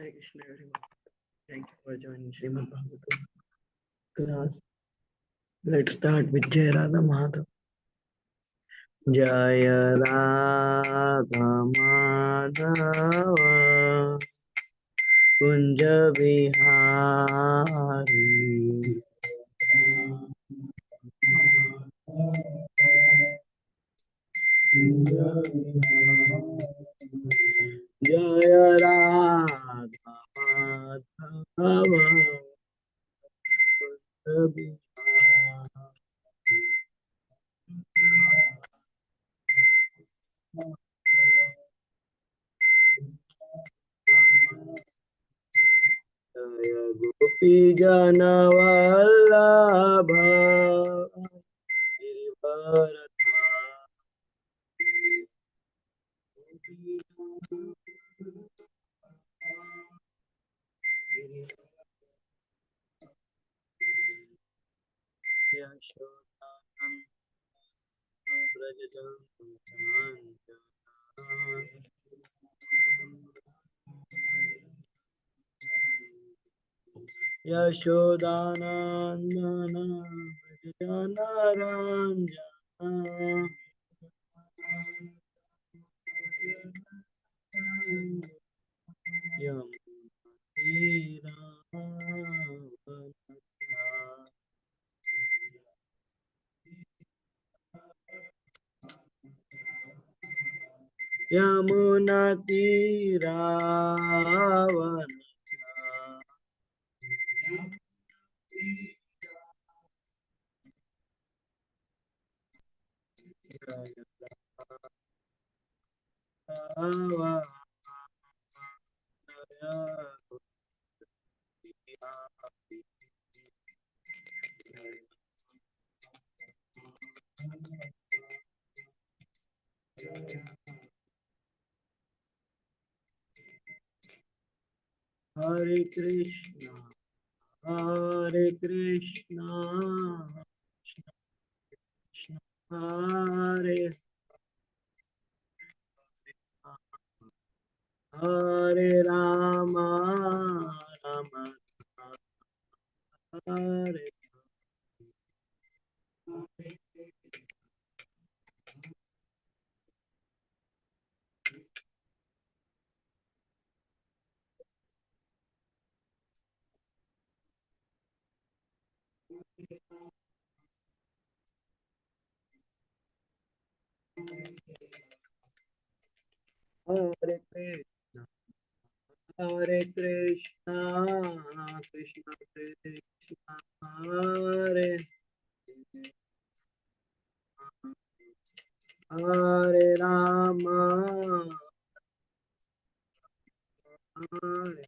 Hare Krishna everyone. Thank you for joining Srimad Bhagavatam class. Let's start with Jai Radha Madhav. Jai Radha Madhava Kunja Vihari Jaya Radha Madhava Kunja Vihari Jaya Gopi Jana Vallabha Yashodanandana Jana Ranjana Yamuna Tiravan Hare Krishna, Hare Krishna, Krishna Hare Hare Rama, Rama Hare Hare Krishna, Hare Krishna, Krishna Krishna, Hare Hare Rama, Hare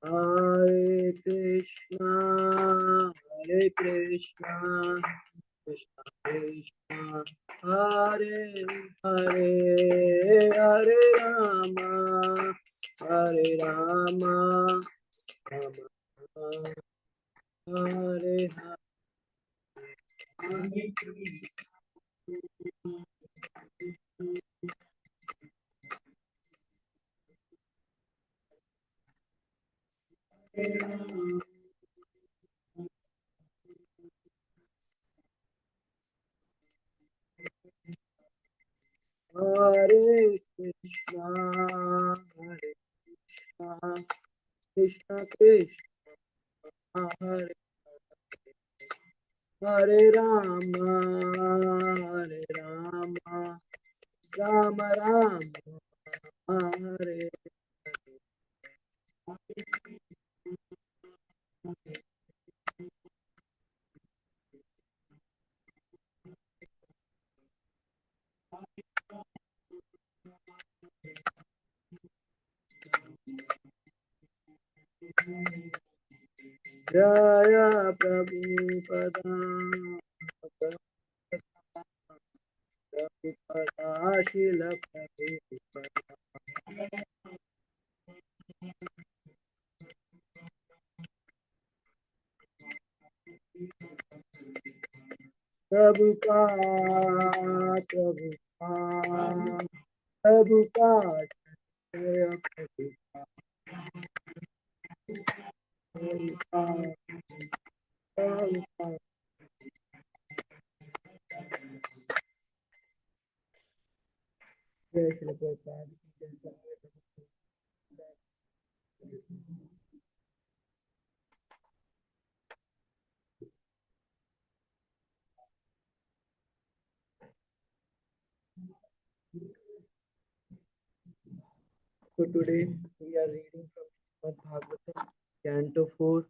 Hare Krishna, Hare Krishna, Krishna Krishna, Hare Hare, Hare Rama, Hare Rama, Rama Hare Hare Krishna, Hare Krishna, Krishna Krishna, Hare Hare Rama, Hare Rama, Rama Rama, Hare Jaya Prabhupada, Adaashila Prabhu Prabhupada, Prabhupada, Prabhupada, Jaya Prabhupada, Prabhupada. Jai Shri Prabhupada. So today we are reading from Srimad Bhagavatam, Canto 4,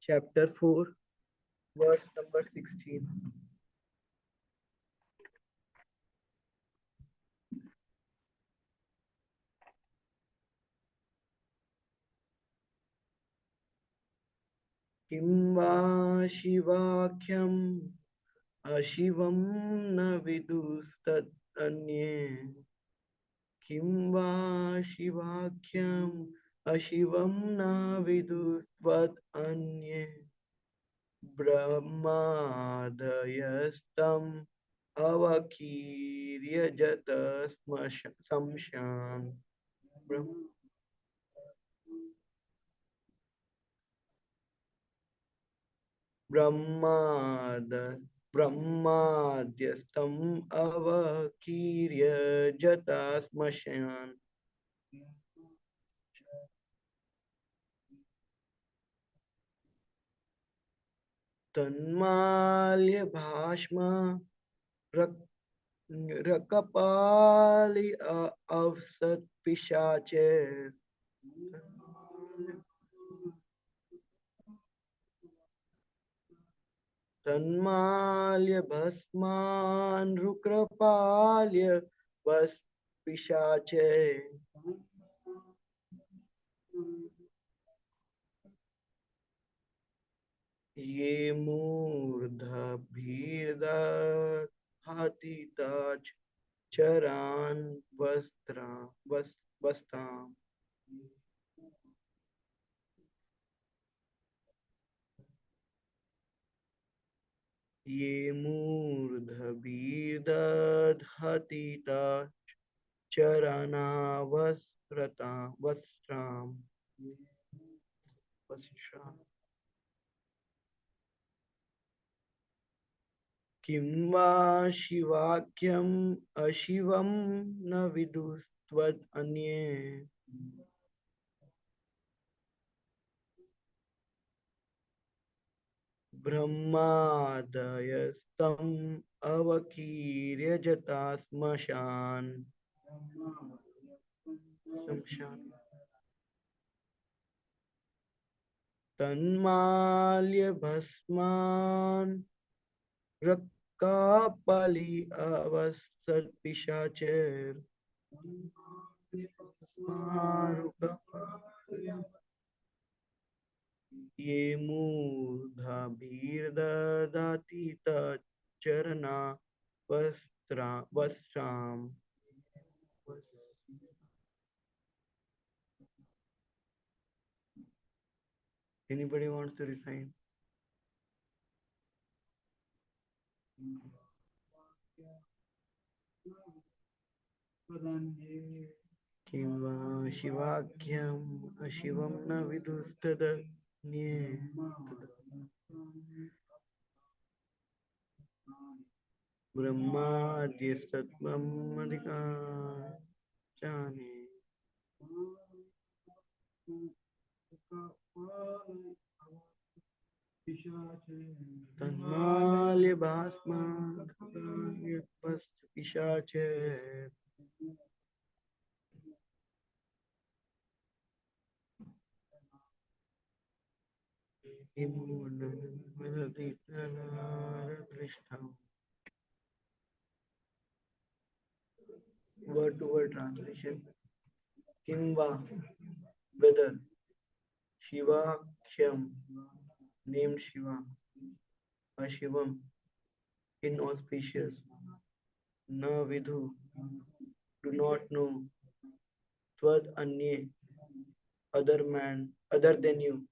Chapter 4, verse number 16. Kim va shivakyam ashivam na vidustat anye. Kim va shivakyam ashivam na vidustvat anye. Brahmadayastam avakirya jata samshan. ब्रह्माद ब्रह्माद्यस्तम् अवकीर्य जता श्मशान तन्माल्य भाष्मा रकपालि अवसत पिशाचे तन्माल्य भस्मान रुक्रपाल्य बस पिशाचे ये मूर्धभिर्दधातिताच चरान वस्ताम ये मूर्धभिर्दधातिताच चरणावस्त्रता वस्त्राम वस्त्राम किं वा शिवाख्यम् अशिवं न विदुस्त्वद् अन्ये ब्रह्मादयस्तम् अवकीर्य जता श्मशान तन्माल्य भस्मान रक्कापलि अवसत् पिशाचेर ये मूर्धाभिर्दधाति तच्चरणा वस्त्राम Anybody wants to recite? किं वा शिवाख्यम् अशिवं न विदुस्तदन्ये ब्रह्माद्यस्तत्त्वम् अधिकाचाने तन्माल्य भास्मान् पिशाचे word to word translation. Kimva, whether Shiva Khyam, named Shiva, Ashivam, inauspicious, na vidhu, do not know, tvad anye, other than you,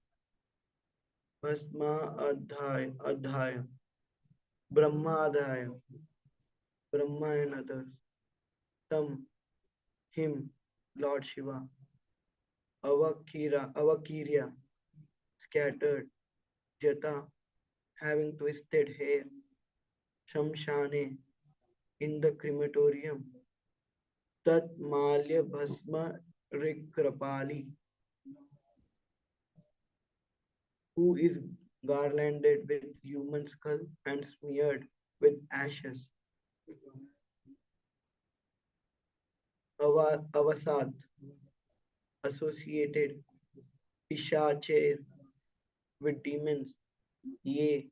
bhasma adhaya, brahma adhaya, Brahma and others, Tam, him, Lord Shiva, Avakirya, scattered, Jata, having twisted hair, Shamshane, in the crematorium, Tat Malya Bhasma Rikrapali, who is garlanded with human skull and smeared with ashes, Avasat, associated, Ishacher, with demons, Ye,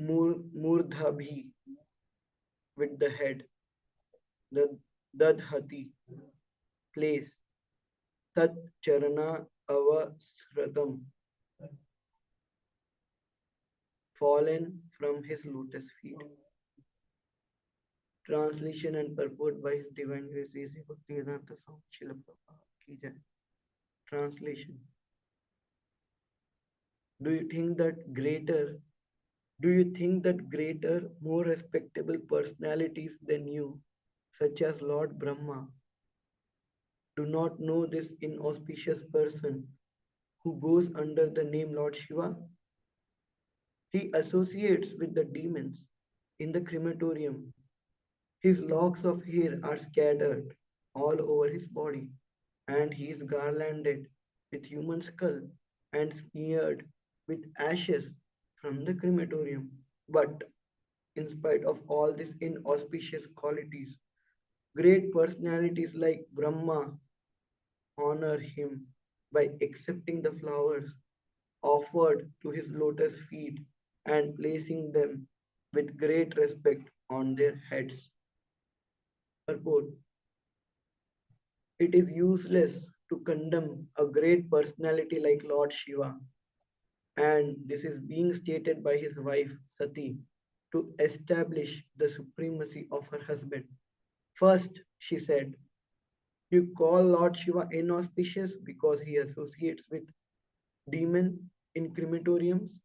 Murdhabhi, with the head, the Dadhati, place, Tat Charana Avasratam, fallen from his lotus feet. Translation and purport by His Divine Grace A.C. Bhaktivedanta Swami Srila Prabhupada Ki Jai. Translation. Do you think that greater, more respectable personalities than you, such as Lord Brahma, do not know this inauspicious person who goes under the name Lord Shiva? He associates with the demons in the crematorium. His locks of hair are scattered all over his body, and he is garlanded with human skull and smeared with ashes from the crematorium. But in spite of all these inauspicious qualities, great personalities like Brahma honor him by accepting the flowers offered to his lotus feet and placing them with great respect on their heads. Purport. It is useless to condemn a great personality like Lord Shiva, and this is being stated by his wife Sati to establish the supremacy of her husband. First, she said, you call Lord Shiva inauspicious because he associates with demon in crematoriums,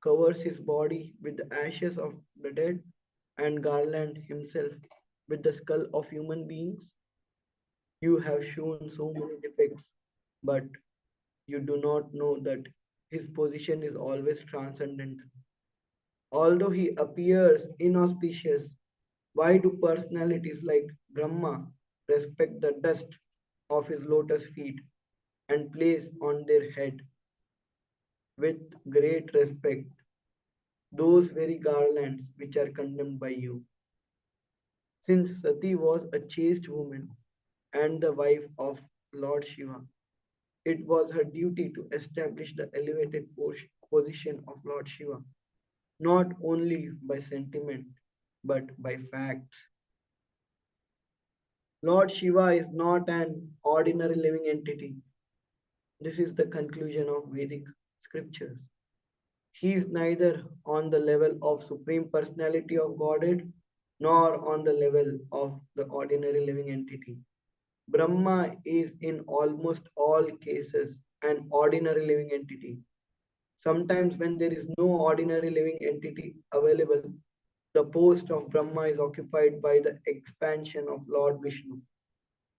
covers his body with the ashes of the dead, and garland himself with the skull of human beings. You have shown so many defects, but you do not know that his position is always transcendent. Although he appears inauspicious, why do personalities like Brahma respect the dust of his lotus feet and place on their head with great respect those very garlands which are condemned by you? Since Sati was a chaste woman and the wife of Lord Shiva, it was her duty to establish the elevated position of Lord Shiva, not only by sentiment, but by facts. Lord Shiva is not an ordinary living entity. This is the conclusion of Vedic scriptures. He is neither on the level of Supreme Personality of Godhead nor on the level of the ordinary living entity. Brahma is in almost all cases an ordinary living entity. Sometimes, when there is no ordinary living entity available, the post of Brahma is occupied by the expansion of Lord Vishnu.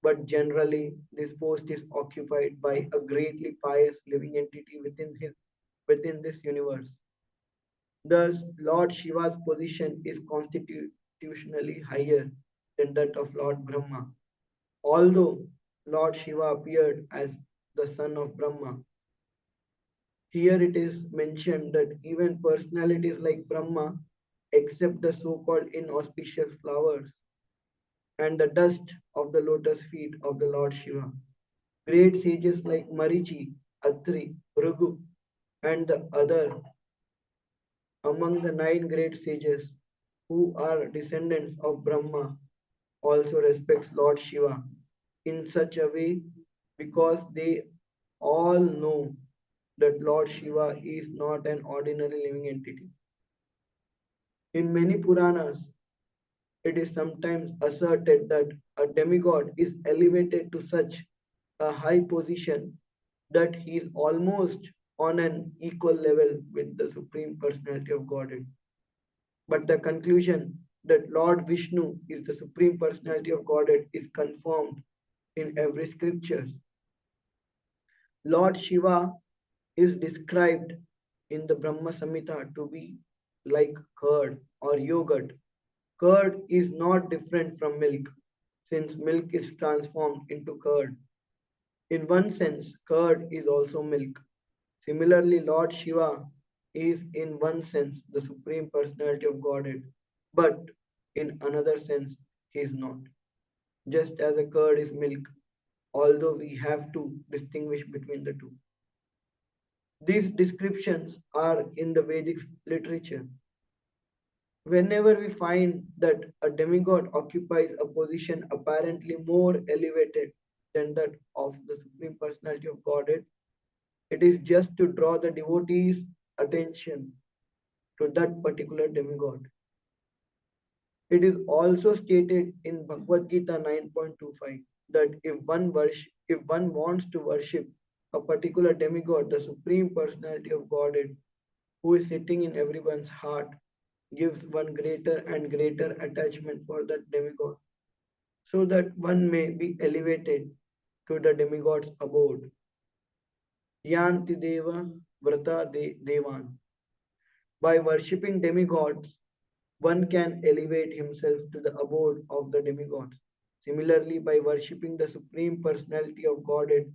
But generally, this post is occupied by a greatly pious living entity within this universe. Thus, Lord Shiva's position is constitutionally higher than that of Lord Brahma. Although Lord Shiva appeared as the son of Brahma, here it is mentioned that even personalities like Brahma accept the so-called inauspicious flowers and the dust of the lotus feet of the Lord Shiva. Great sages like Marichi, Atri, Bhrigu, and the other among the nine great sages who are descendants of Brahma also respects Lord Shiva in such a way because they all know that Lord Shiva is not an ordinary living entity. In many Puranas, It is sometimes asserted that a demigod is elevated to such a high position that he is almost on an equal level with the Supreme Personality of Godhead. But the conclusion that Lord Vishnu is the Supreme Personality of Godhead is confirmed in every scripture. Lord Shiva is described in the Brahma Samhita to be like curd or yogurt. Curd is not different from milk, since milk is transformed into curd. In one sense, curd is also milk. Similarly, Lord Shiva is in one sense the Supreme Personality of Godhead, but in another sense, he is not. Just as a curd is milk, although we have to distinguish between the two. These descriptions are in the Vedic literature. Whenever we find that a demigod occupies a position apparently more elevated than that of the Supreme Personality of Godhead, it is just to draw the devotee's attention to that particular demigod. It is also stated in Bhagavad Gita 9.25 that if one wants to worship a particular demigod, the Supreme Personality of Godhead, who is sitting in everyone's heart, gives one greater and greater attachment for that demigod, so that one may be elevated to the demigod's abode. Yanti Deva Vrata Devan. By worshipping demigods, one can elevate himself to the abode of the demigods. Similarly, by worshipping the Supreme Personality of Godhead,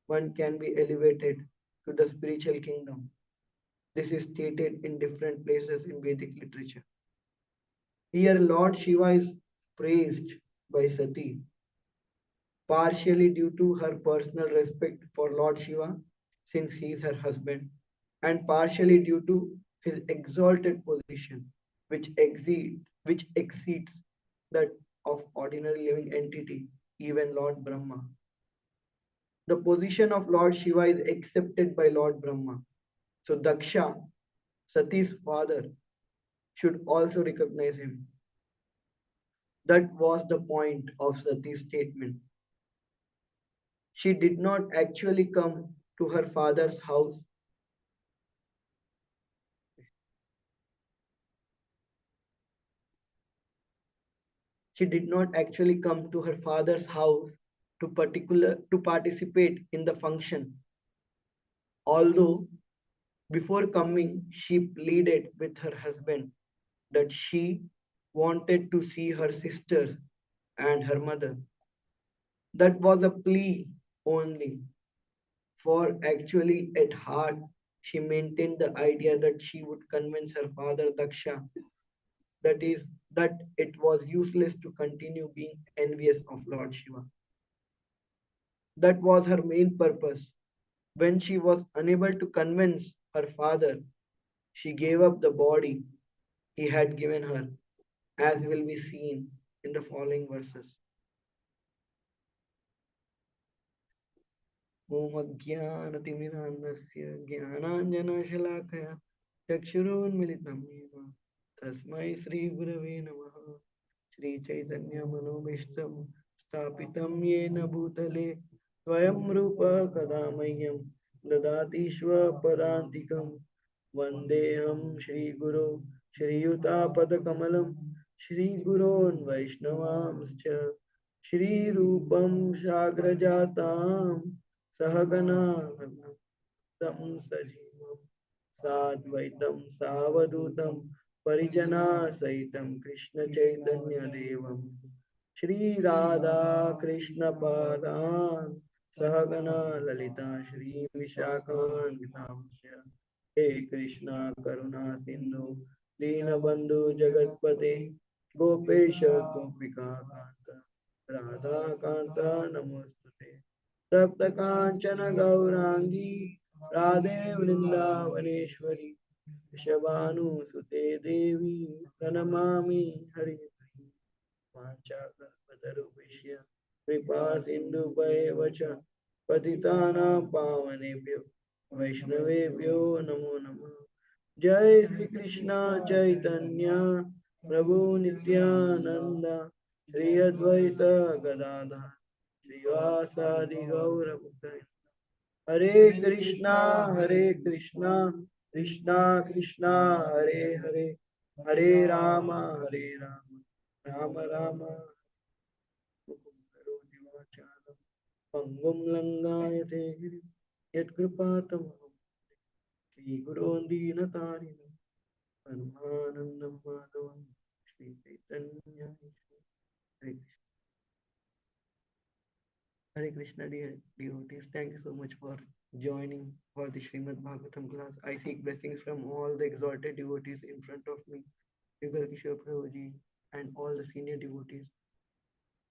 one can be elevated to the spiritual kingdom. This is stated in different places in Vedic literature. Here, Lord Shiva is praised by Sati, partially due to her personal respect for Lord Shiva, since he is her husband, and partially due to his exalted position, which exceeds that of ordinary living entity, even Lord Brahma. The position of Lord Shiva is accepted by Lord Brahma. So Daksha, Sati's father, should also recognize him. That was the point of Sati's statement. She did not actually come to her father's house. She did not actually come to her father's house to participate in the function. Although before coming, she pleaded with her husband that she wanted to see her sister and her mother. That was a plea only, for actually at heart she maintained the idea that she would convince her father Daksha that it was useless to continue being envious of Lord Shiva. That was her main purpose. When she was unable to convince her father, she gave up the body he had given her, as will be seen in the following verses. ॐ अज्ञानतिमिरान्धस्य ज्ञानाञ्जनशलाकया चक्षुरुन्मिलितं येन तस्मै श्रीगुरवे नमः श्रीचैतन्यमनोभीष्टं स्थापितं येन भूतले स्वयं रूप कदा मह्यं ददाति स्वपदान्तिकं वन्देऽहं श्रीगुरो श्रीयुतापदकमलं श्रीगुरोन् वैष्णवांश्च श्रीरूपं साग्रजातां सहगना तं सजीवं साद्वैतं सावधूतं परिजनासहितं कृष्णचैतन्यदेवं श्रीराधा कृष्णपादान् सहगना ललिता श्रीविशाखान्वितांश्च हे कृष्णा करुणा सिन्धु दीनबन्धु जगत्पते गोपेश गोपिका कान्त राधाकान्त नमोऽस्तुते तप्तकाञ्चन गौराङ्गी राधे वृन्दावनेश्वरी वृषभानुसुते देवी प्रणमामि हरिप्रिये वाञ्छाकल्पतरुभ्यश्च कृपा सिन्धुभ्येव च पतितानां पावनेभ्यो वैष्णवेभ्यो नमो नमः जय Shri Krishna Chaitanya Prabhu Nityananda, Sri Advaita Gadadha, Srivasadi Gaura Bhakta. Hare Krishna, Hare Krishna, Krishna Krishna, Hare Hare, Hare Rama, Hare Rama, Rama Rama, Karoti Vacharam, Pangum Langayate Giri, Yat Kripatamaham, Shri Guru Dinatarina, Paramanandam Madhavam, Shri Chaitanya, Hare Hare Krishna, dear devotees. Thank you so much for joining for the Srimad Bhagavatam class. I seek blessings from all the exalted devotees in front of me, Yugal Kishore Prabhuji, and all the senior devotees,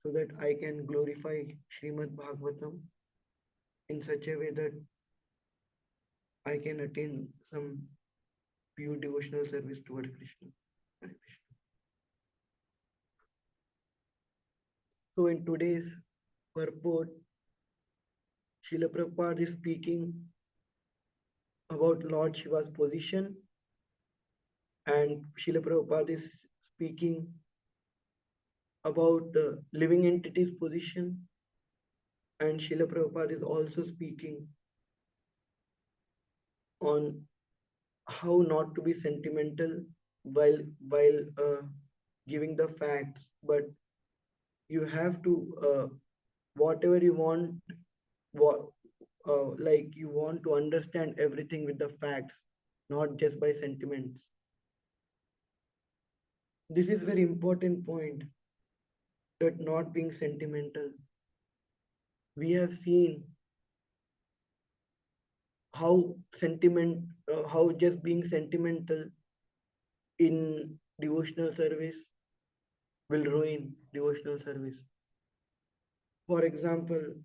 so that I can glorify Srimad Bhagavatam in such a way that I can attain some pure devotional service towards Krishna. Hare Krishna. So, in today's purport, Srila Prabhupada is speaking about Lord Shiva's position, and Srila Prabhupada is speaking about living entities position, and Srila Prabhupada is also speaking on how not to be sentimental while giving the facts, but you have to whatever you want, what like you want to understand everything with the facts, not just by sentiments. This is very important point, that not being sentimental. We have seen how just being sentimental in devotional service will ruin devotional service. For example,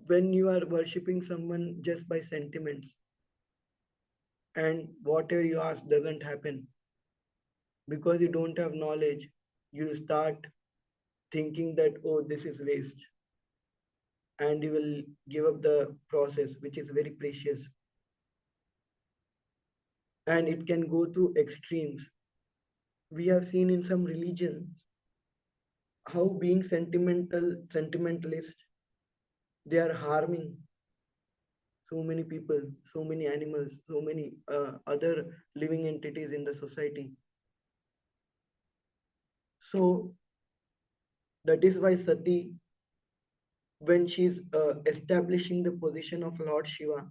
when you are worshipping someone just by sentiments and whatever you ask doesn't happen because you don't have knowledge, you start thinking that, oh, this is waste, and you will give up the process, which is very precious. And it can go through extremes. We have seen in some religions how being sentimentalist, they are harming so many people, so many animals, so many other living entities in the society. So that is why Sati, when she's establishing the position of Lord Shiva,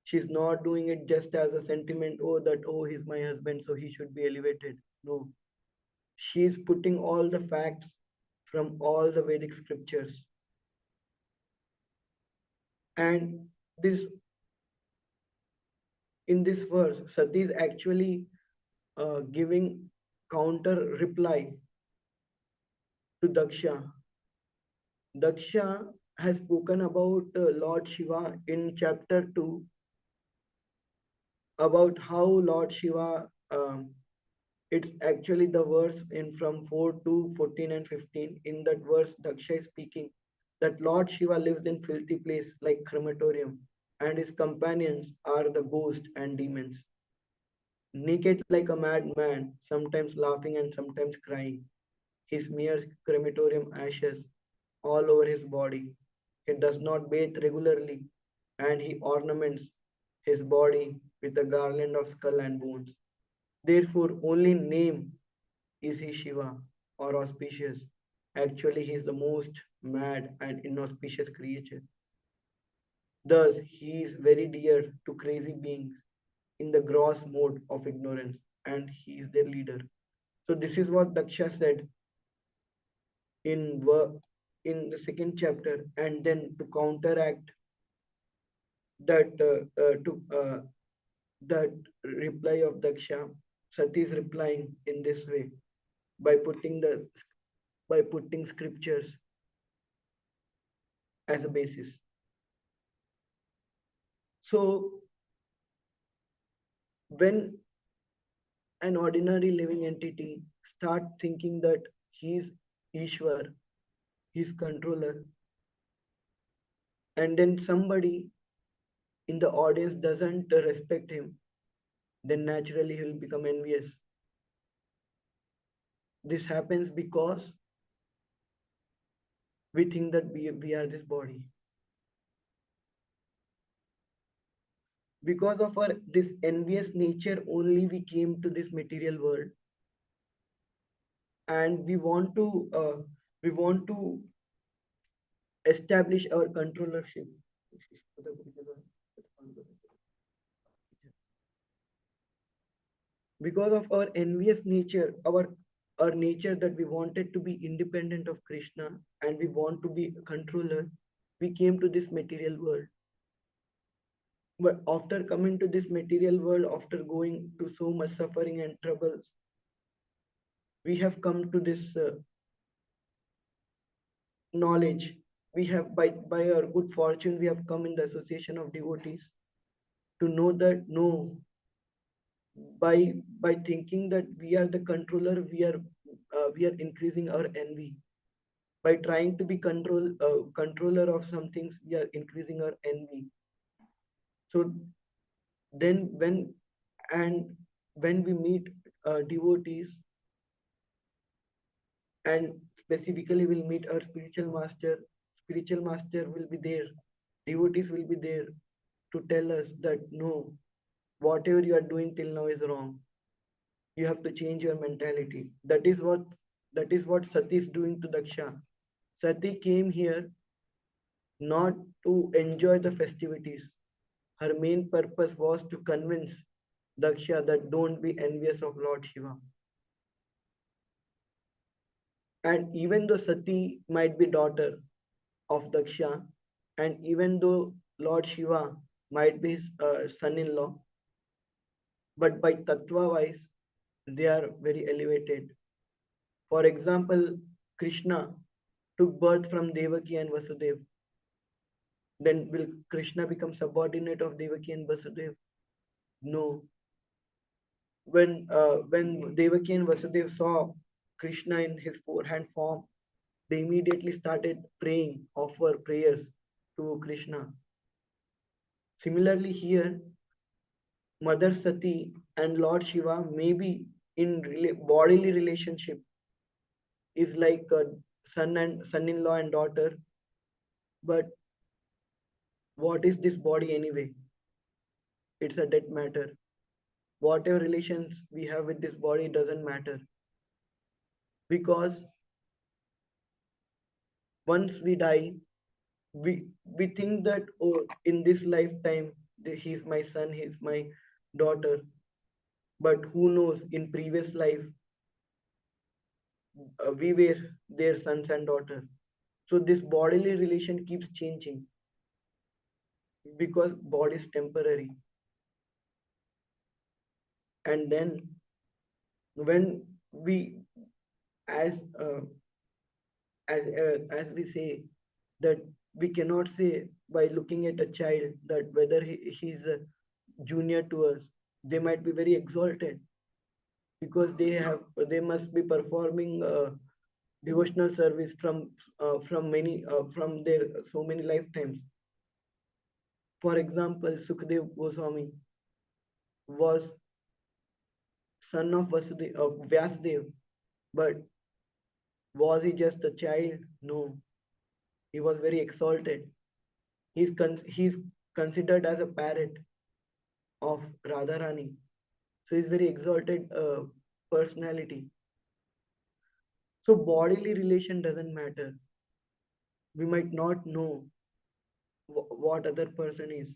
she's not doing it just as a sentiment, oh, that, oh, he's my husband, so he should be elevated. No, she's putting all the facts from all the Vedic scriptures. And this in this verse, Sati is actually giving counter reply to Daksha. Daksha has spoken about Lord Shiva in chapter 2, about how Lord Shiva, it's actually the verse in from 4 to 14 and 15. In that verse, Daksha is speaking that Lord Shiva lives in filthy place like crematorium, and his companions are the ghosts and demons. Naked like a madman, sometimes laughing and sometimes crying. He smears crematorium ashes all over his body. He does not bathe regularly, and he ornaments his body with a garland of skull and bones. Therefore, only name is he Shiva or auspicious. Actually, he is the most mad and inauspicious creature. Thus, he is very dear to crazy beings in the gross mode of ignorance, and he is their leader. So, this is what Daksha said in in the second chapter, and then to counteract that that reply of Daksha, Sati is replying in this way by putting scriptures as a basis. So when an ordinary living entity start thinking that he's Ishwar, he's controller, and then somebody in the audience doesn't respect him, then naturally he will become envious. This happens because we think that we are this body. Because of our this envious nature only we came to this material world, and we want to establish our controllership. Because of our envious nature, our nature that we wanted to be independent of Krishna and we want to be a controller, we came to this material world. But after coming to this material world, after going to so much suffering and troubles, we have come to this knowledge. We have by our good fortune we have come in the association of devotees to know that no, by thinking that we are the controller, we are increasing our envy. By trying to be controller of some things, we are increasing our envy. So then and when we meet devotees, and specifically will meet our spiritual master will be there, devotees will be there to tell us that no, whatever you are doing till now is wrong. You have to change your mentality. That is what Sati is doing to Daksha. Sati came here not to enjoy the festivities. Her main purpose was to convince Daksha that don't be envious of Lord Shiva. And even though Sati might be daughter of Daksha, and even though Lord Shiva might be his son-in-law, but by tattva wise, they are very elevated. For example, Krishna took birth from Devaki and Vasudev. Then will Krishna become subordinate of Devaki and Vasudev? No. When Devaki and Vasudev saw Krishna in his forehand form, they immediately started praying, offer prayers to Krishna. Similarly, here Mother Sati and Lord Shiva may be in bodily relationship, is like a son-in-law and daughter. But what is this body anyway? It's a dead matter. Whatever relations we have with this body doesn't matter, because once we die, we think that oh, in this lifetime he's my son, he's my daughter. But who knows, in previous life we were their sons and daughter. So this bodily relation keeps changing because body is temporary. And then when we as as we say that we cannot say by looking at a child that whether he's a junior to us. They might be very exalted because they must be performing devotional service from their so many lifetimes. For example, Sukhdev Goswami was son of Vyasdev, but was he just a child? No, he was very exalted. He's considered as a parrot of Radharani. So he's very exalted personality. So bodily relation doesn't matter. We might not know what other person is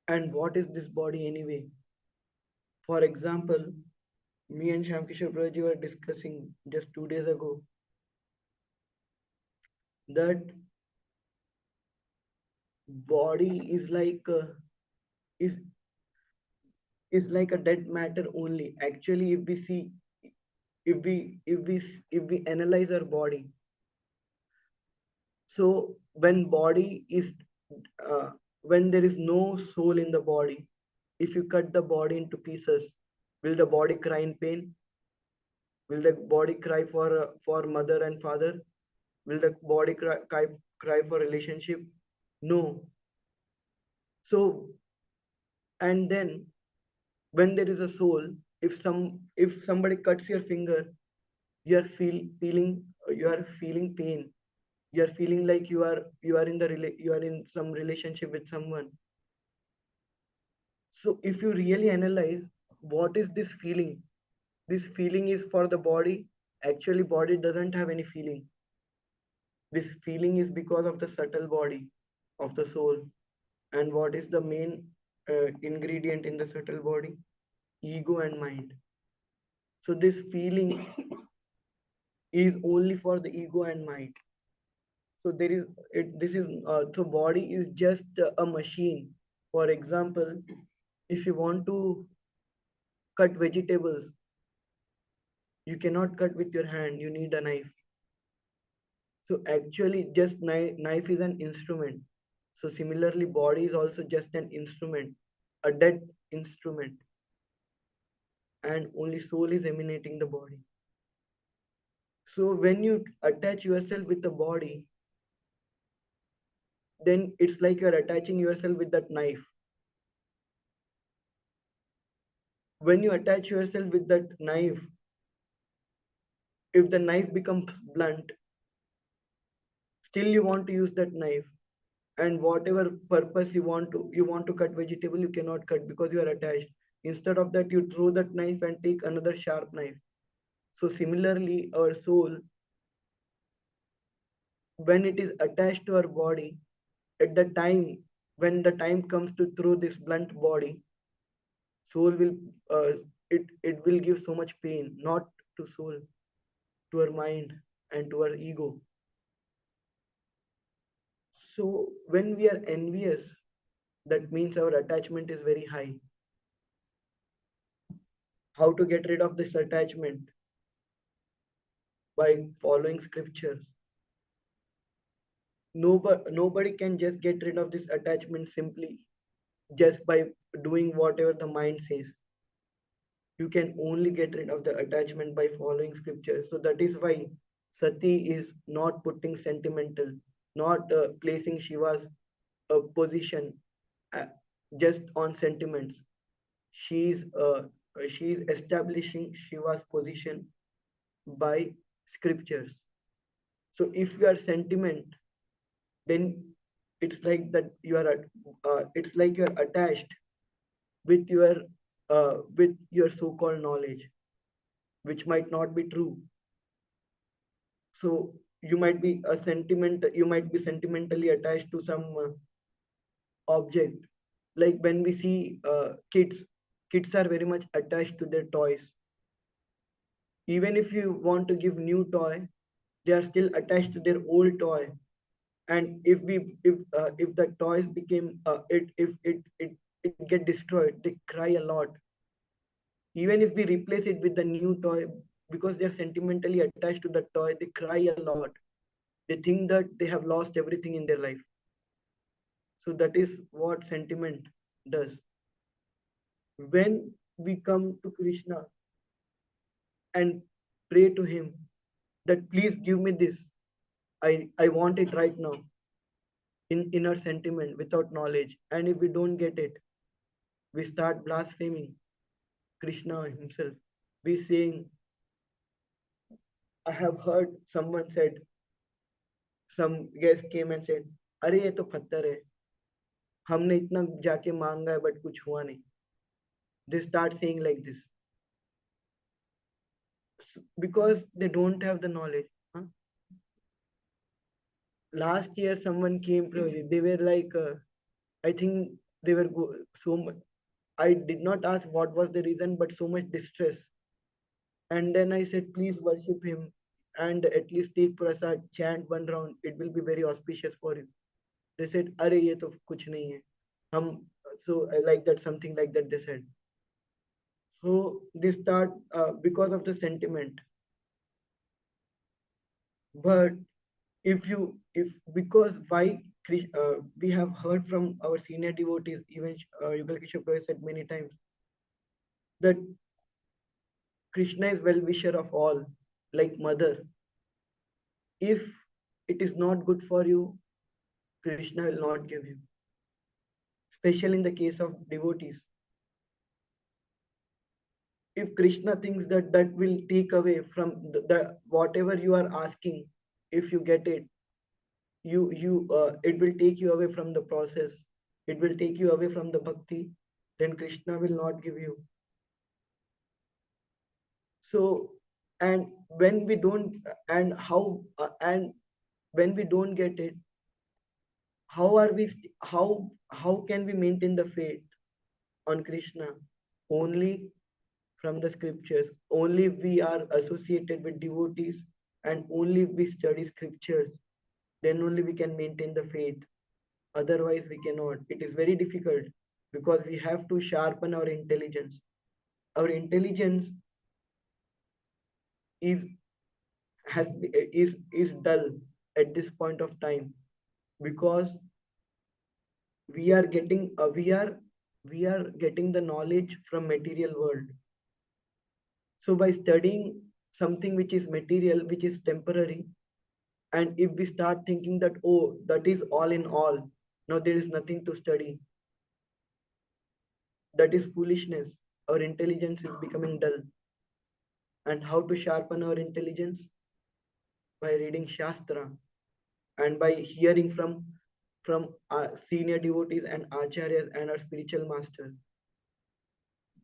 and what is this body anyway. For example, me and Shamkishore Prabhuji were discussing just 2 days ago that body is is like a dead matter only. Actually, if we see, if we analyze our body, so uh, when there is no soul in the body, if you cut the body into pieces, will the body cry in pain? Will the body cry for mother and father? Will the body cry for relationship? No. So and then When there is a soul, if somebody cuts your finger, you are feeling pain. You are feeling like you are in some relationship with someone. So if you really analyze what is this feeling is for the body. Actually, body doesn't have any feeling. This feeling is because of the subtle body of the soul. And what is the main ingredient in the subtle body? Ego and mind. So this feeling is only for the ego and mind. So there is it. This is so body is just a machine. For example, if you want to cut vegetables, you cannot cut with your hand. You need a knife. So actually, just knife is an instrument. So similarly, body is also just an instrument, a dead instrument, and only soul is emanating the body. So when you attach yourself with the body, then it's like you're attaching yourself with that knife. When you attach yourself with that knife, if the knife becomes blunt, still you want to use that knife. And whatever purpose you want to cut vegetable, you cannot cut because you are attached. Instead of that, you throw that knife and take another sharp knife. So similarly, our soul, when it is attached to our body, at the time when the time comes to throw this blunt body, soul will it will give so much pain, not to soul, to our mind and to our ego. So when we are envious, that means our attachment is very high. How to get rid of this attachment? By following scriptures. Nobody can just get rid of this attachment simply just by doing whatever the mind says. You can only get rid of the attachment by following scriptures. So that is why Sati is not putting sentimental, not placing Shiva's position uh, just on sentiments. She's she's establishing Shiva's position by scriptures. So if you are sentiment, then it's like you are attached with your so-called knowledge, which might not be true. So you might be sentimentally attached to some object. Like when we see kids are very much attached to their toys. Even if you want to give new toy, they are still attached to their old toy. And if the toys became it if it get destroyed, they cry a lot. Even if we replace it with the new toy, because they're sentimentally attached to the toy, they cry a lot. They think that they have lost everything in their life. So that is what sentiment does. When we come to Krishna and pray to him that please give me this, I want it right now, in inner sentiment without knowledge, and if we don't get it, we start blaspheming Krishna himself. We saying, I have heard someone said, some guest came and said, अरे ये तो पत्थर है, हमने इतना जाके मांगा है but कुछ हुआ नहीं. They start saying like this because they don't have the knowledge. Huh? Last year someone came to, they were like, I think they were so much. I did not ask what was the reason, but so much distress. And then I said, please worship him and at least take prasad, chant one round. It will be very auspicious for you. They said, "Arey, ye to kuch nahi hai." So I like that, something like that they said. So they start because of the sentiment. But if because why we have heard from our senior devotees, even Yugal Kishore Prabhu said many times that Krishna is well wisher of all, like mother. If it is not good for you, Krishna will not give you. Especially in the case of devotees. if Krishna thinks that that will take away from the whatever you are asking, if you get it, it will take you away from the process, it will take you away from the bhakti, then Krishna will not give you. So, and when we don't, and when we don't get it, how are we how can we maintain the faith on Krishna? Only from the scriptures. Only if we are associated with devotees, and only if we study scriptures, then only we can maintain the faith. Otherwise, we cannot. It is very difficult because we have to sharpen our intelligence. Our intelligence is is dull at this point of time because we are getting we are getting the knowledge from material world. So by studying something which is material, which is temporary, and if we start thinking that, oh, that is all in all, now there is nothing to study, that is foolishness. Our intelligence is becoming dull. And how to sharpen our intelligence? By reading Shastra and by hearing from our senior devotees and acharyas and our spiritual masters.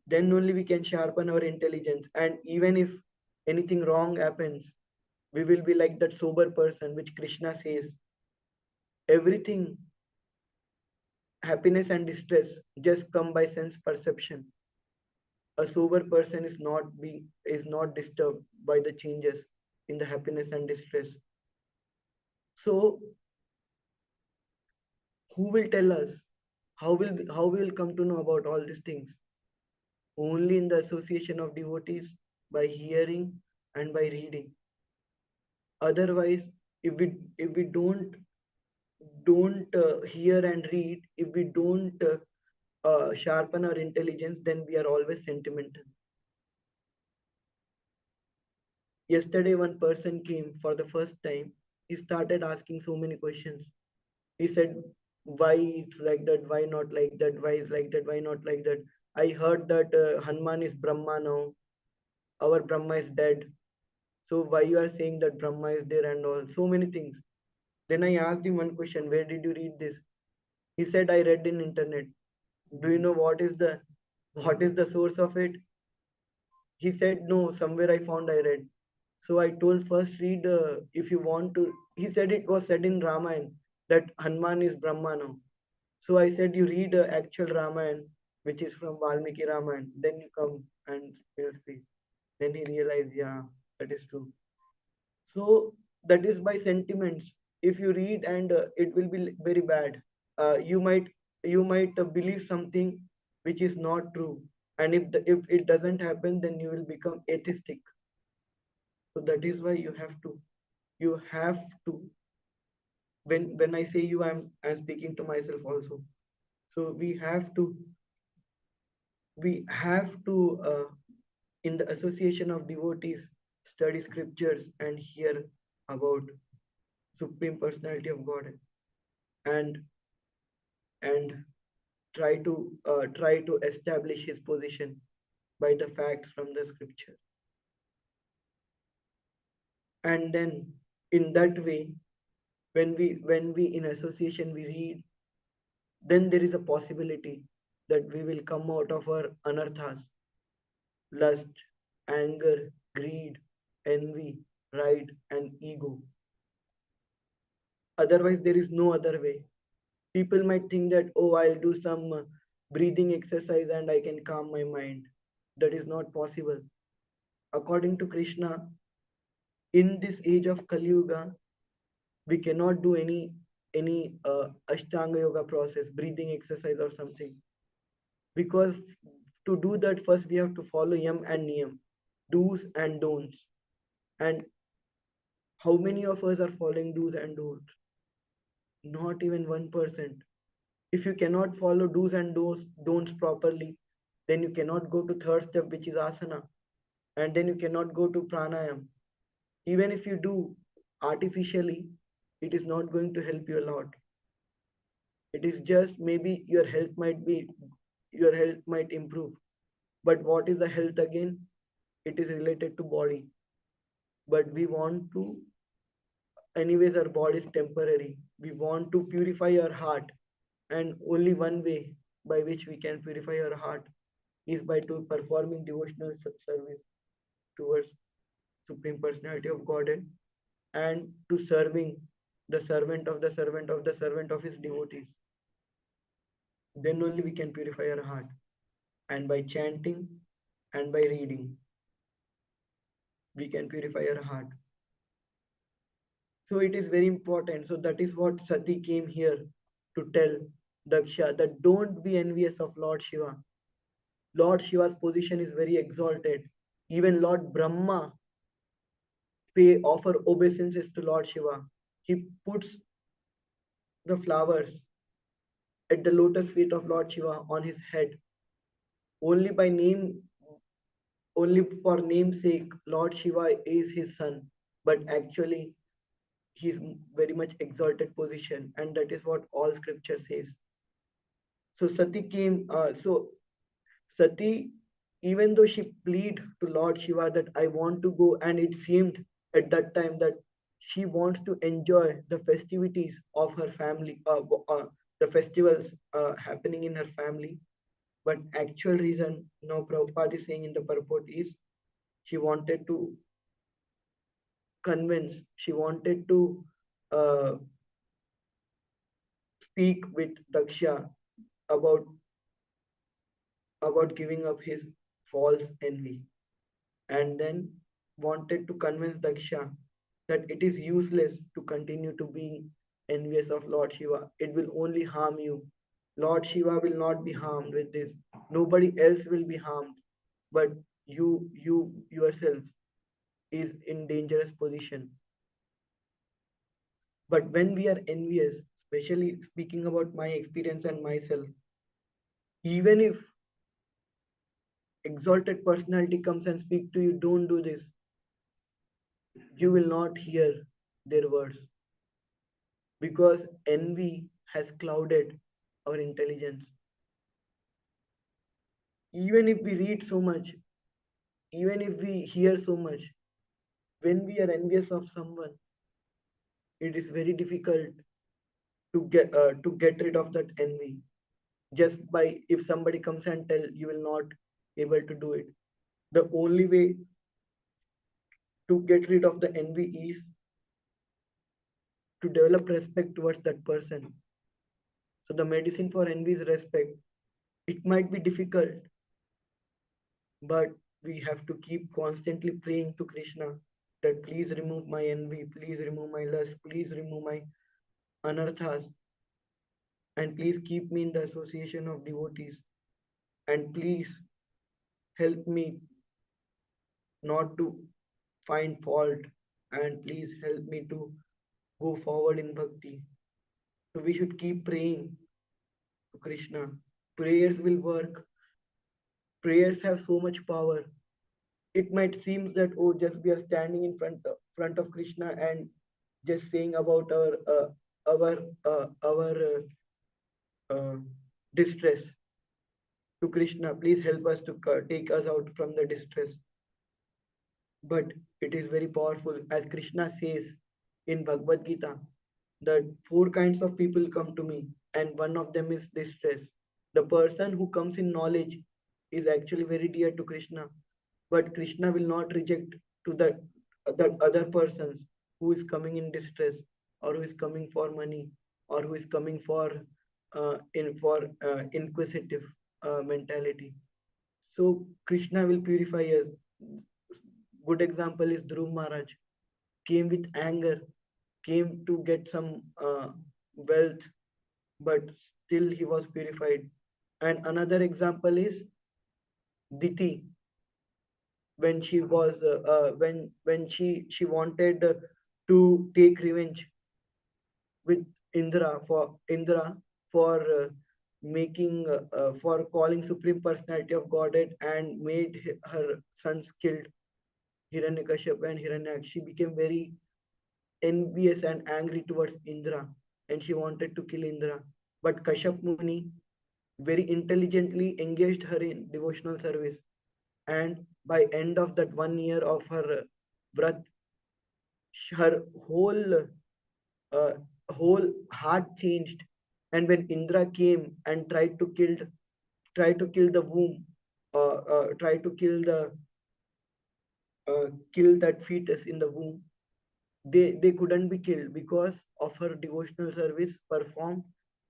Then only we can sharpen our intelligence. And even if anything wrong happens, we will be like that sober person, which Krishna says. Everything, happiness and distress, just come by sense perception. A sober person is not disturbed by the changes in the happiness and distress. So who will tell us? How we will come to know about all these things? Only in the association of devotees, by hearing and by reading. Otherwise, if we don't hear and read, if we don't sharpen our intelligence, then we are always sentimental. Yesterday, one person came for the first time. He started asking so many questions. He said, why it's like that, why not like that, why is like that, why not like that. I heard that Hanuman is Brahma now, our Brahma is dead, so why you are saying that Brahma is there and all, so many things. Then I asked him one question, where did you read this? He said, I read in internet. Do you know what is the source of it? He said, no, somewhere I found, I read. So I told, first read, if you want to. He said it was said in Ramayana that Hanuman is Brahma now. So I said, you read actual Ramayana, which is from Valmiki Ramayana, then you come and will speak. Then he realized, yeah, that is true. So that is by sentiments. If you read and it will be very bad. You might believe something which is not true, and if it doesn't happen, then you will become atheistic. So that is why you have to. When I say you, I'm speaking to myself also. So we have to in the association of devotees study scriptures and hear about supreme personality of God, and and try to establish his position by the facts from the scripture. And then in that way, when we in association we read, then there is a possibility that we will come out of our anarthas, lust, anger, greed, envy, pride, and ego. Otherwise, there is no other way. People might think that, oh, I'll do some breathing exercise and I can calm my mind. That is not possible. According to Krishna, in this age of Kali Yuga, we cannot do any Ashtanga yoga process, breathing exercise or something, because to do that first we have to follow yam and niyam, do's and don'ts. And how many of us are following do's and don'ts? Not even 1%. If you cannot follow do's and don'ts properly, then you cannot go to third step, which is asana, and then you cannot go to pranayam. Even if you do artificially, it is not going to help you a lot. It is just maybe your health might improve, But what is the health again? It is related to body. But we want to, anyways, our body is temporary. We want to purify our heart. And only one way by which we can purify our heart is by to performing devotional service towards Supreme Personality of Godhead and to serving the servant of the servant of the servant of his devotees. Then only we can purify our heart. And by chanting and by reading, we can purify our heart. So it is very important. So that is what Sati came here to tell Daksha, that don't be envious of Lord Shiva. Lord Shiva's position is very exalted. Even Lord Brahma pay offer obeisances to Lord Shiva. He puts the flowers at the lotus feet of Lord Shiva on his head. Only by name, only for namesake, Lord Shiva is his son. But actually, he is very much exalted position, and that is what all scripture says. So Sati came. So Sati, even though she plead to Lord Shiva that I want to go, and it seemed at that time that she wants to enjoy the festivities of her family, the festivals happening in her family. But actual reason, no, Prabhupada is saying in the purport is she wanted to convince, she wanted to uh, speak with Daksha about giving up his false envy, and then wanted to convince Daksha that it is useless to continue to be envious of Lord Shiva. It will only harm you. Lord Shiva will not be harmed with this. Nobody else will be harmed, but you yourself is in dangerous position. But when we are envious, especially speaking about my experience and myself, even if exalted personality comes and speak to you, don't do this, you will not hear their words because envy has clouded our intelligence. Even if we read so much, even if we hear so much, when we are envious of someone, it is very difficult to get rid of that envy. Just by if somebody comes and tell, you will not able to do it. The only way to get rid of the envy is to develop respect towards that person. So the medicine for envy is respect. It might be difficult, but we have to keep constantly praying to Krishna that please remove my envy, please remove my lust, please remove my anarthas, and please keep me in the association of devotees. And please help me not to find fault, and please help me to go forward in bhakti. So we should keep praying to Krishna. Prayers will work. Prayers have so much power. It might seem that oh, just we are standing in front of Krishna and just saying about our our distress to Krishna. Please help us to take us out from the distress. But it is very powerful, as Krishna says in Bhagavad Gita, that four kinds of people come to me, and one of them is distress. The person who comes in knowledge is actually very dear to Krishna, but Krishna will not reject to that other persons who is coming in distress, or who is coming for money, or who is coming for inquisitive mentality. So Krishna will purify us. Good example is Dhruv Maharaj. Came with anger, came to get some wealth, but still he was purified. And another example is Diti, when she was when she wanted to take revenge with Indra for making for calling Supreme Personality of Godhead and made her sons killed, Hiranyakashipu and Hiranyak. She became very envious and angry towards Indra, and she wanted to kill Indra. But Kashyap Muni very intelligently engaged her in devotional service, And by end of that 1 year of her vrat, her uh, whole heart changed. And when Indra came and tried to kill the womb, tried to kill that fetus in the womb, they couldn't be killed because of her devotional service performed.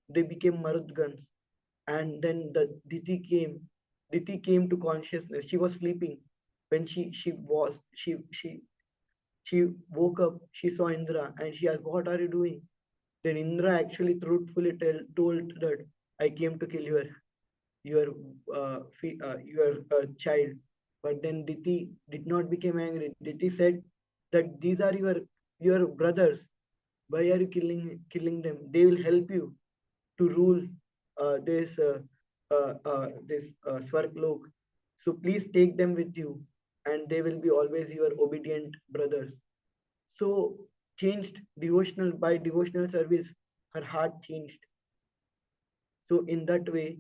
They became marudgans. And then the Diti came to consciousness. She was sleeping when she woke up. She saw Indra and she asked, what are you doing? Then Indra actually truthfully told that I came to kill your your child. But then Diti did not become angry. Diti said that these are your brothers. Why are you killing them? They will help you to rule this Swarglok. So please take them with you, and they will be always your obedient brothers. So changed devotional by devotional service, her heart changed. So in that way,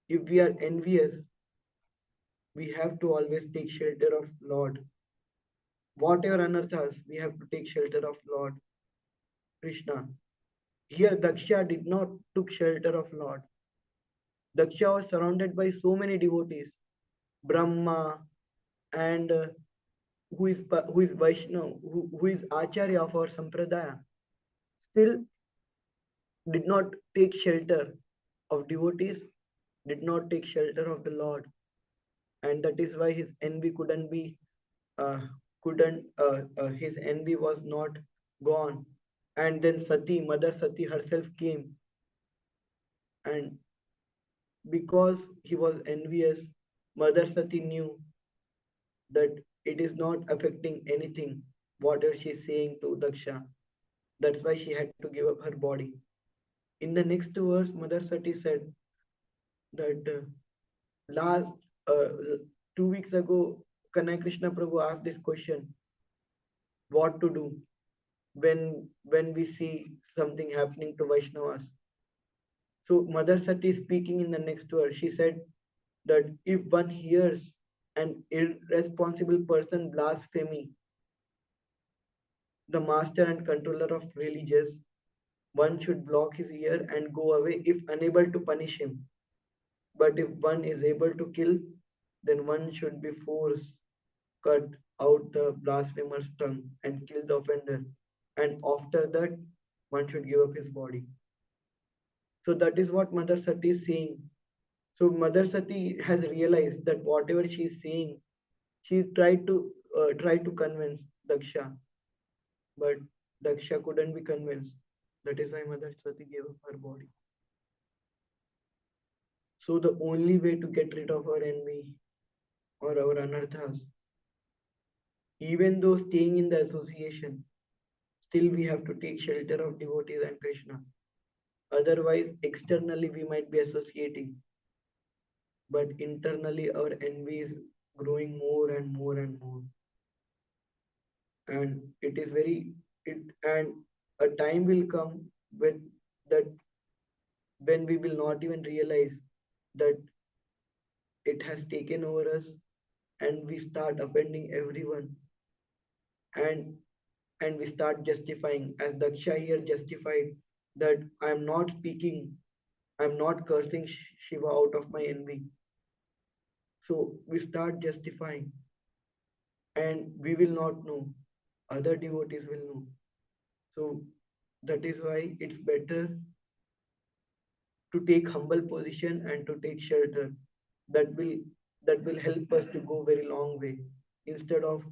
if we are envious, we have to always take shelter of Lord. Whatever anarthas, we have to take shelter of Lord Krishna. Here Daksha did not took shelter of Lord. Daksha was surrounded by so many devotees, Brahma, and who is Vaishnav, who is Acharya of our Sampradaya, still did not take shelter of devotees, did not take shelter of the Lord, and that is why uh, his envy was not gone. And then Mother Sati herself came, and because he was envious, Mother Sati knew that it is not affecting anything, whatever she's saying to Daksha. That's why she had to give up her body. In the next verse, Mother Sati said that last uh, 2 weeks ago, Kanai Krishna Prabhu asked this question: what to do when we see something happening to Vaishnavas? So Mother Sati is speaking in the next verse. She said that if one hears an irresponsible person blasphemy the master and controller of religious, one should block his ear and go away if unable to punish him. But if one is able to kill, then one should be forced cut out the blasphemer's tongue and kill the offender. And after that, one should give up his body. So that is what Mother Sati is saying. So Mother Sati has realized that whatever she is saying, she tried to convince Daksha, but Daksha couldn't be convinced. That is why Mother Sati gave up her body. So the only way to get rid of our envy or our anarthas, even though staying in the association, still we have to take shelter of devotees and Krishna. Otherwise, externally we might be associating, but internally our envy is growing more and more and more. And it is very it and a time will come with that when we will not even realize that it has taken over us, and we start offending everyone, and and we start justifying, as Daksha here justified, that I'm not speaking, I'm not cursing Shiva out of my envy. So we start justifying, and we will not know, other devotees will know. So that is why it's better to take humble position and to take shelter. That will that will help us to go very long way, instead of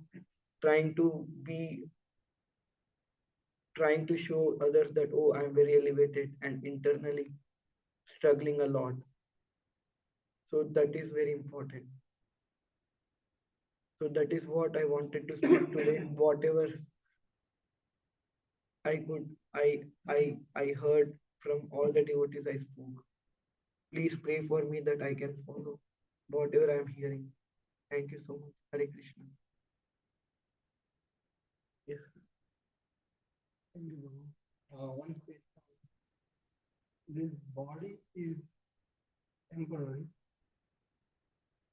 trying to be trying to show others that, oh, I'm very elevated, and internally struggling a lot. So that is very important. So that is what I wanted to speak today. Whatever I could, I heard from all the devotees I spoke. Please pray for me that I can follow whatever I'm hearing. Thank you so much. Hare Krishna. Yes. Thank you, Guru. One question. This body is temporary.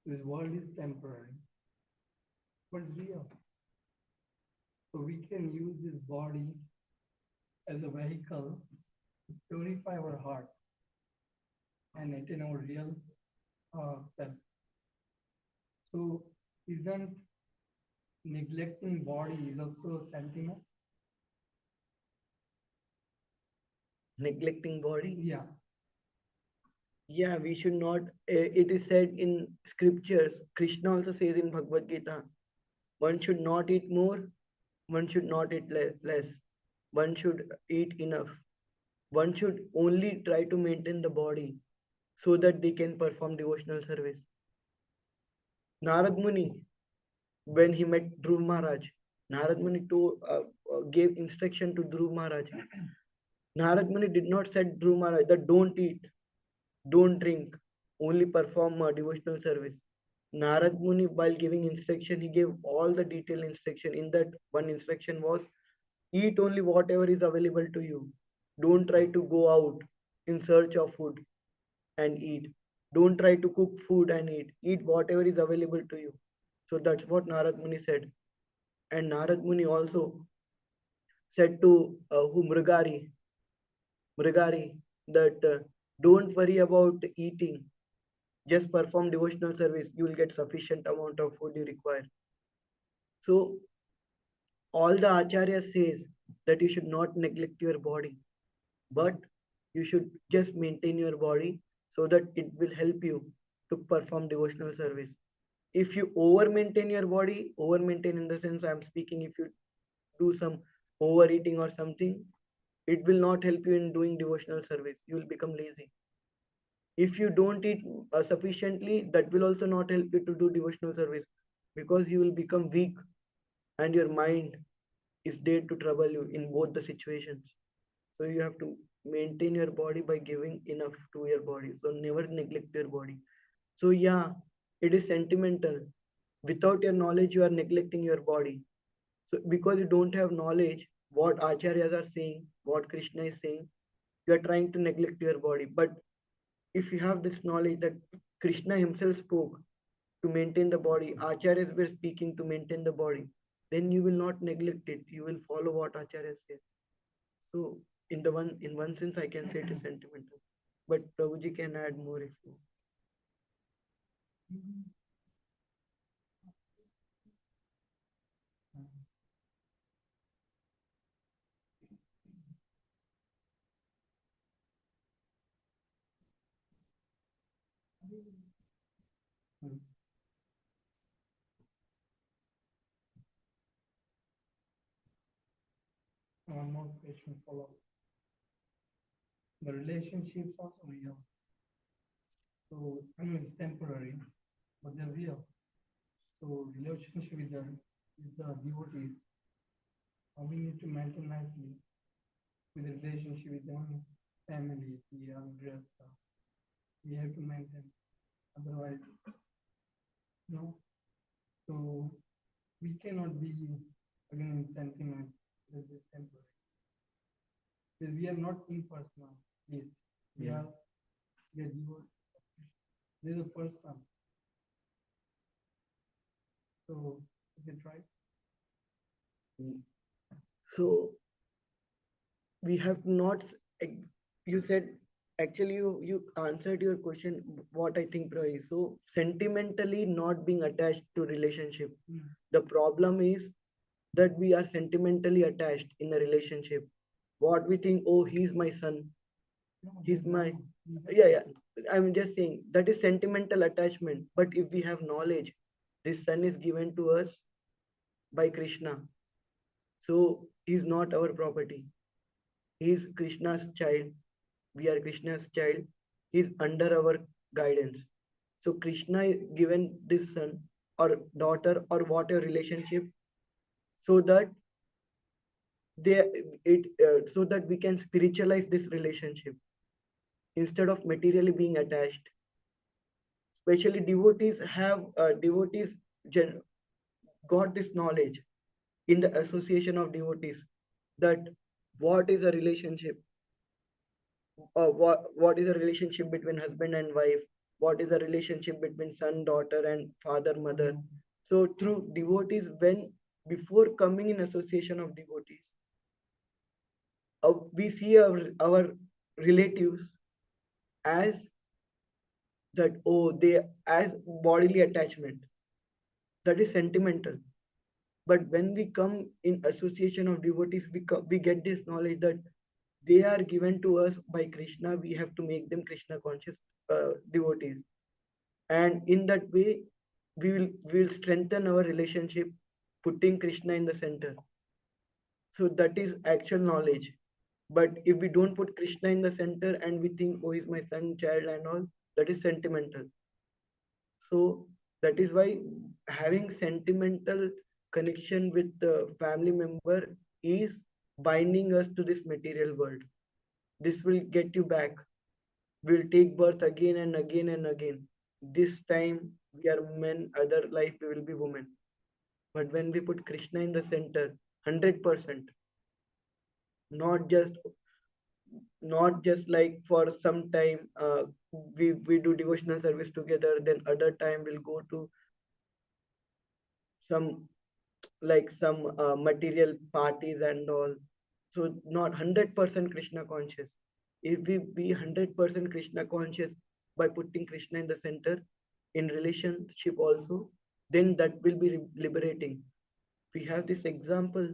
This world is temporary. but it's real. So we can use this body as a vehicle to purify our heart and attain our real self. So isn't neglecting body is also a sentiment? Neglecting body. Yeah. Yeah, we should not. It is said in scriptures. Krishna also says in Bhagavad Gita, one should not eat more, one should not eat less, one should eat enough. One should only try to maintain the body so that they can perform devotional service. Narad Muni, when he met Dhruv Maharaj, Narad Muni gave instruction to Dhruv Maharaj. Narad Muni did not say Dhruv Maharaj that don't eat, don't drink, only perform devotional service. Narad Muni, while giving instruction, he gave all the detailed instruction. In that, one instruction was eat only whatever is available to you. Don't try to go out in search of food and eat. Don't try to cook food and eat. Eat whatever is available to you. So that's what Narad Muni said. And Narad Muni also said to Mrigari, that don't worry about eating. Just perform devotional service. You will get sufficient amount of food you require. So all the acharya says that you should not neglect your body, but you should just maintain your body so that it will help you to perform devotional service. If you over maintain your body, over maintain in the sense I'm speaking, if you do some overeating or something, it will not help you in doing devotional service. You will become lazy. If you don't eat sufficiently, that will also not help you to do devotional service, because you will become weak and your mind is there to trouble you in both the situations. So you have to maintain your body by giving enough to your body. So never neglect your body. So yeah, it is sentimental. Without your knowledge, you are neglecting your body. So because you don't have knowledge, what acharyas are saying, what Krishna is saying, you are trying to neglect your body. But if you have this knowledge that Krishna himself spoke to maintain the body, acharyas were speaking to maintain the body, then you will not neglect it. You will follow what acharyas say. So in one sense, I can say it is sentimental. But Prabhuji can add more if you. One more question follow. The relationships also real. So I mean it's temporary, but they're real. So relationship with the devotees, we need to maintain nicely with the relationship with them, family, the address. We have to maintain. Otherwise, no. So we cannot be again in sentiment that is temporary. Because we are not impersonal, yes. We are the devotee. There's a person. So is it right? So we have not. You said actually you answered your question. What I think, Pravi. So sentimentally not being attached to relationship. The problem is that we are sentimentally attached in a relationship. What we think, oh, he's my son, No, he's there's my, no. yeah. I'm just saying that is sentimental attachment. But if we have knowledge, this son is given to us by Krishna. So he's not our property. He is Krishna's child. We are Krishna's child. He is under our guidance. So Krishna is given this son or daughter or whatever relationship, so that they so that we can spiritualize this relationship instead of materially being attached. Especially devotees gen- got this knowledge in the association of devotees, that what is a relationship, what is a relationship between husband and wife, what is a relationship between son daughter and father mother. So through devotees, when before coming in association of devotees, we see our relatives as that, oh, they as bodily attachment, that is sentimental. But when we come in association of devotees, we get this knowledge that they are given to us by Krishna. We have to make them Krishna conscious devotees, and in that way we will strengthen our relationship, putting Krishna in the center. So that is actual knowledge. But if we don't put Krishna in the center and we think, oh, he's my son, child, and all, that is sentimental. So that is why having sentimental connection with the family member is binding us to this material world. This will get you back. We'll take birth again and again and again. This time we are men, other life we will be women. But when we put Krishna in the center, 100%, not just not just like for some time, we do devotional service together, then other time we'll go to some some material parties and all. So not 100% Krishna conscious. If we be 100% Krishna conscious by putting Krishna in the center in relationship also, then that will be liberating. We have this example,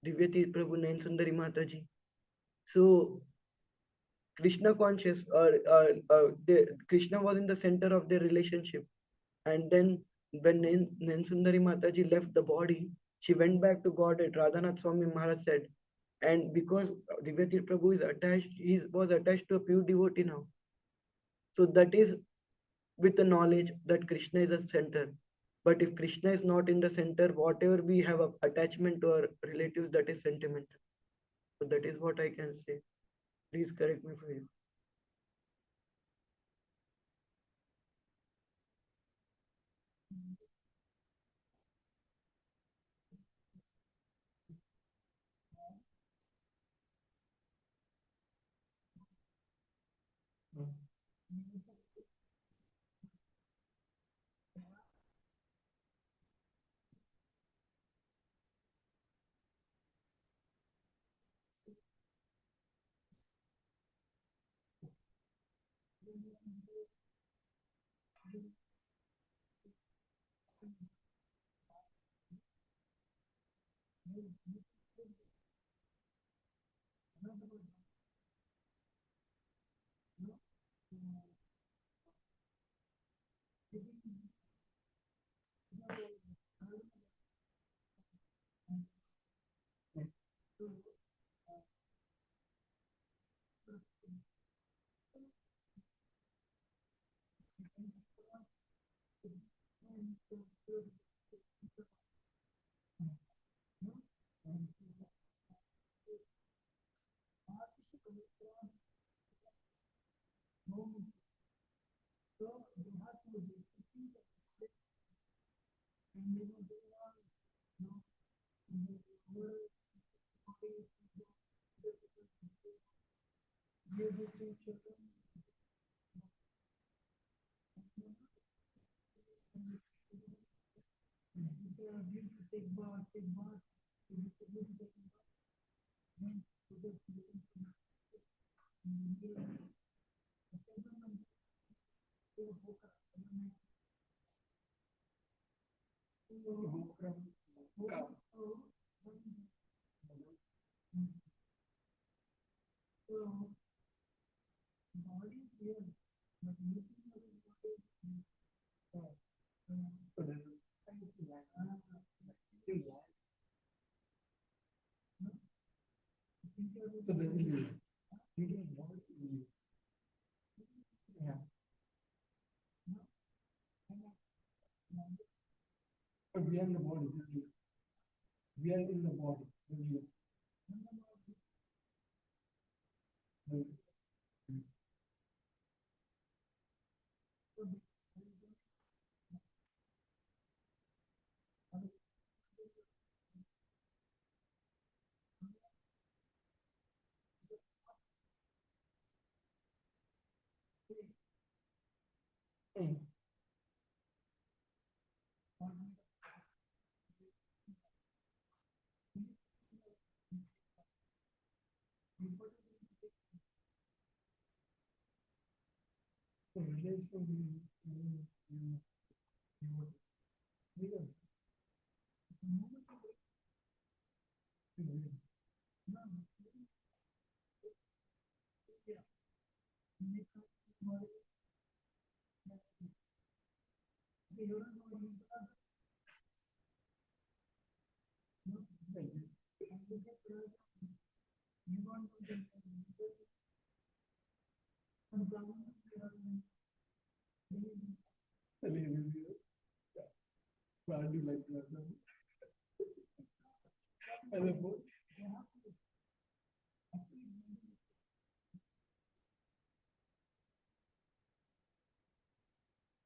Divyati Prabhu Nain Sundari Mataji. So Krishna conscious, Krishna was in the center of their relationship. And then when Sundari Mataji left the body, she went back to God. Radhanath Swami Maharaj said, and because Divyati Prabhu is attached, he was attached to a pure devotee now. So that is with the knowledge that Krishna is the center. But if Krishna is not in the center, whatever we have a attachment to our relatives, that is sentimental. So that is what I can say. Please correct me for you. So basically, yeah. But we are in the body. We are in the body. So relation you real.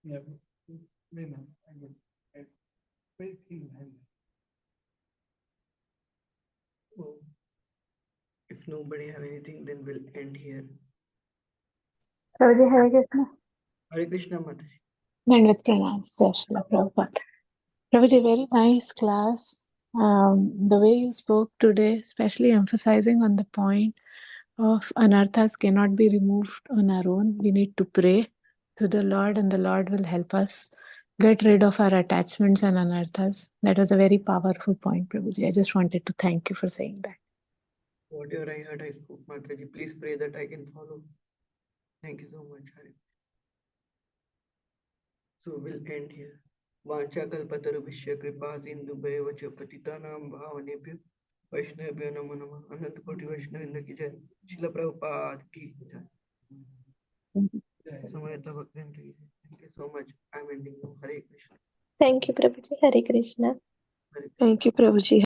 Yeah, very nice. I get it. Great thing, man. Oh, if nobody have anything, then we'll end here. Prabhuji, Hare Krishna. Hare Krishna Mataji. Dandavat pranam. Jai Shri Prabhupada. Prabhuji, very nice class. The way you spoke today, especially emphasizing on the point of anarthas cannot be removed on our own. We need to pray to the Lord, and the Lord will help us get rid of our attachments and anarthas. That was a very powerful point, Prabhuji. I just wanted to thank you for saying that. Whatever I heard, I spoke, Mataji. Please pray that I can follow. Thank you so much, Hare. So we'll end here. वाञ्छाकल्पतरुभ्यश्च कृपा सिन्धुभ्येव च पतितानां भावनेभ्यो वैष्णवेभ्यो नमो नमः। अनंत कोटि वैष्णववृंद की जय। शिल प्रभुपाद की जय। समयता भक्तजन की जय। Thank you so much. I'm ending now. Hare Krishna. Thank you, Prabhuji. Hare Krishna. Hare Krishna. Thank you, Prabhuji.